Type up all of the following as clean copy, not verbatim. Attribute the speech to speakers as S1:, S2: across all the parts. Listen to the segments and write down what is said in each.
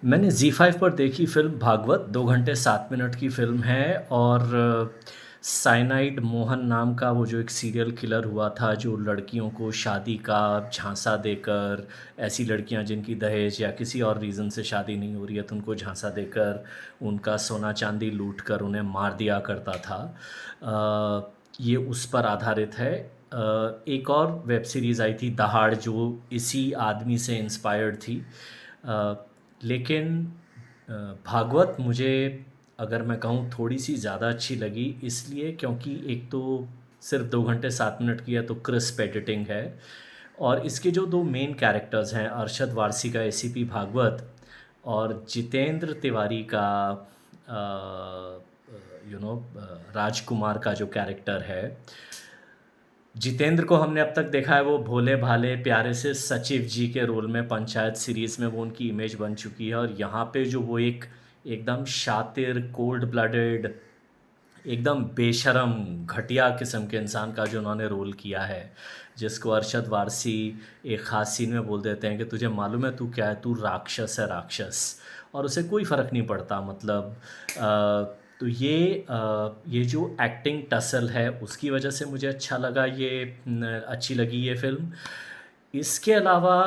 S1: मैंने ज़ी5 पर देखी फ़िल्म भागवत 2 घंटे 7 मिनट की फ़िल्म है और साइनाइड मोहन नाम का वो जो एक सीरियल किलर हुआ था जो लड़कियों को शादी का झांसा देकर ऐसी लड़कियां जिनकी दहेज या किसी और रीज़न से शादी नहीं हो रही है तो उनको झांसा देकर उनका सोना चांदी लूट कर उन्हें मार दिया करता था। ये उस पर आधारित है। एक और वेब सीरीज़ आई थी दहाड़ जो इसी आदमी से इंस्पायर्ड थी। अ, लेकिन भागवत मुझे अगर मैं कहूँ थोड़ी-सी ज़्यादा अच्छी लगी इसलिए क्योंकि एक तो सिर्फ़ 2 घंटे 7 मिनट की है तो क्रिस्प एडिटिंग है और इसके जो 2 मेन कैरेक्टर्स हैं अरशद वारसी का एसीपी भागवत और जितेंद्र तिवारी का राजकुमार का जो कैरेक्टर है। जितेंद्र को हमने अब तक देखा है वो भोले-भाले प्यारे से सचिव जी के रोल में पंचायत सीरीज़ में वो उनकी इमेज बन चुकी है और यहाँ पे जो वो एक एकदम शातिर, कोल्ड ब्लडेड, एकदम बेशर्म, घटिया किस्म के इंसान का जो उन्होंने रोल किया है, जिसको अरशद वारसी एक ख़ास सीन में बोल देते हैं कि तुझे मालूम है तू क्या है? तू राक्षस है राक्षस। और उसे कोई फ़र्क नहीं पड़ता मतलब तो ये जो एक्टिंग टसल है उसकी वजह से मुझे अच्छा लगा अच्छी लगी ये फ़िल्म। इसके अलावा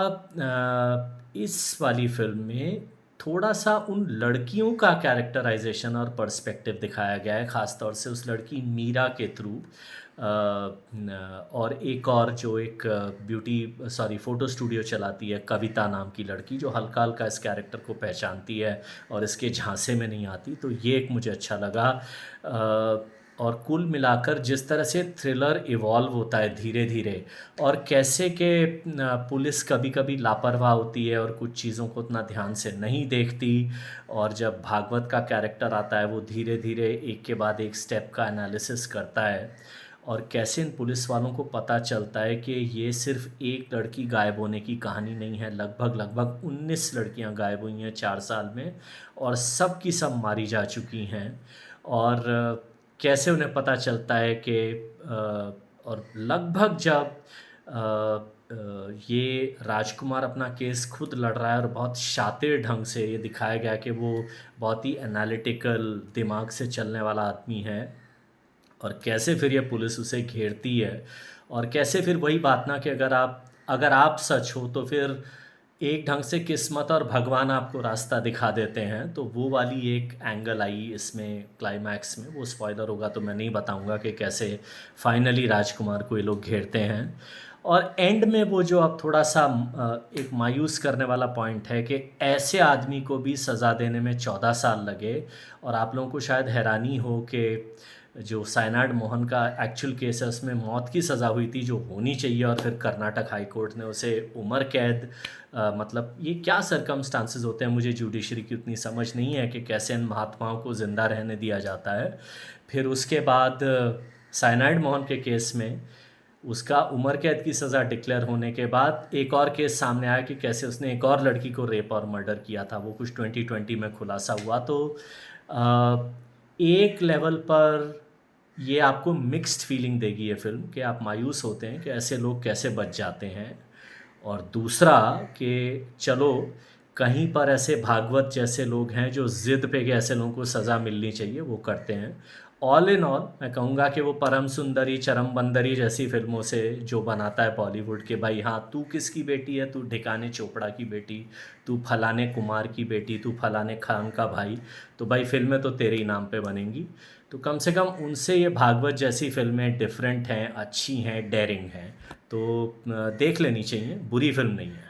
S1: इस वाली फ़िल्म में थोड़ा-सा उन लड़कियों का कैरेक्टराइज़ेशन और पर्सपेक्टिव दिखाया गया है, ख़ास तौर से उस लड़की मीरा के थ्रू। और एक और जो एक फ़ोटो स्टूडियो चलाती है, कविता नाम की लड़की जो हल्का-हल्का इस कैरेक्टर को पहचानती है और इसके झांसे में नहीं आती, तो ये एक मुझे अच्छा लगा। और कुल मिलाकर जिस तरह से थ्रिलर इवॉल्व होता है धीरे-धीरे और कैसे कि पुलिस कभी-कभी लापरवाह होती है और कुछ चीज़ों को उतना ध्यान से नहीं देखती और जब भागवत का कैरेक्टर आता है वो धीरे-धीरे एक के बाद एक स्टेप का एनालिसिस करता है और कैसे इन पुलिस वालों को पता चलता है कि ये सिर्फ़ एक लड़की गायब होने की कहानी नहीं है, लगभग-लगभग 19 लड़कियाँ गायब हुई हैं 4 साल में और सब की सब मारी जा चुकी हैं और कैसे उन्हें पता चलता है कि और लगभग जब ये राजकुमार अपना केस खुद लड़ रहा है और बहुत शातिर ढंग से ये दिखाया गया है कि वो बहुत ही एनालिटिकल दिमाग से चलने वाला आदमी है और कैसे फिर ये पुलिस उसे घेरती है और कैसे फिर वही बात ना कि अगर आप सच हो तो फिर एक ढंग से किस्मत और भगवान आपको रास्ता दिखा देते हैं, तो वो वाली एक एंगल आई इसमें क्लाइमैक्स में, वो स्पॉइलर होगा तो मैं नहीं बताऊँगा कि कैसे फाइनली राजकुमार को ये लोग घेरते हैं। और एंड में वो जो अब थोड़ा-सा एक मायूस करने वाला पॉइंट है कि ऐसे आदमी को भी सज़ा देने में 14 साल लगे और आप लोगों को शायद हैरानी हो कि जो साइनाइड मोहन का एक्चुअल केस है उसमें मौत की सज़ा हुई थी जो होनी चाहिए और फिर कर्नाटक हाई कोर्ट ने उसे उम्र कैद मतलब ये क्या सर्कमस्टांसेस होते हैं मुझे जुडिशरी की उतनी समझ नहीं है कि कैसे इन महात्माओं को ज़िंदा रहने दिया जाता है। फिर उसके बाद साइनाइड मोहन के केस में उसका उम्र कैद की सज़ा डिक्लेयर होने के बाद एक और केस सामने आया कि कैसे उसने एक और लड़की को रेप और मर्डर किया था, वो कुछ 2020 में खुलासा हुआ। तो एक लेवल पर ये आपको मिक्स्ड फीलिंग देगी ये फ़िल्म कि आप मायूस होते हैं कि ऐसे लोग कैसे बच जाते हैं और दूसरा कि चलो कहीं पर ऐसे भागवत जैसे लोग हैं जो ज़िद पे कि ऐसे लोगों को सज़ा मिलनी चाहिए वो करते हैं। ऑल इन ऑल मैं कहूँगा कि वो परम सुंदरी चरम बंदरी जैसी फ़िल्मों से जो बनाता है बॉलीवुड के भाई हाँ, तू किसकी बेटी है? तू ढिकाने चोपड़ा की बेटी, तू फलाने कुमार की बेटी, तू फलाने खान का भाई, तो भाई फ़िल्में तो तेरे ही नाम पे बनेंगी। तो कम से कम उनसे ये भागवत जैसी फ़िल्में डिफरेंट हैं, अच्छी हैं, डेयरिंग हैं। तो देख लेनी चाहिए, बुरी फ़िल्म नहीं है।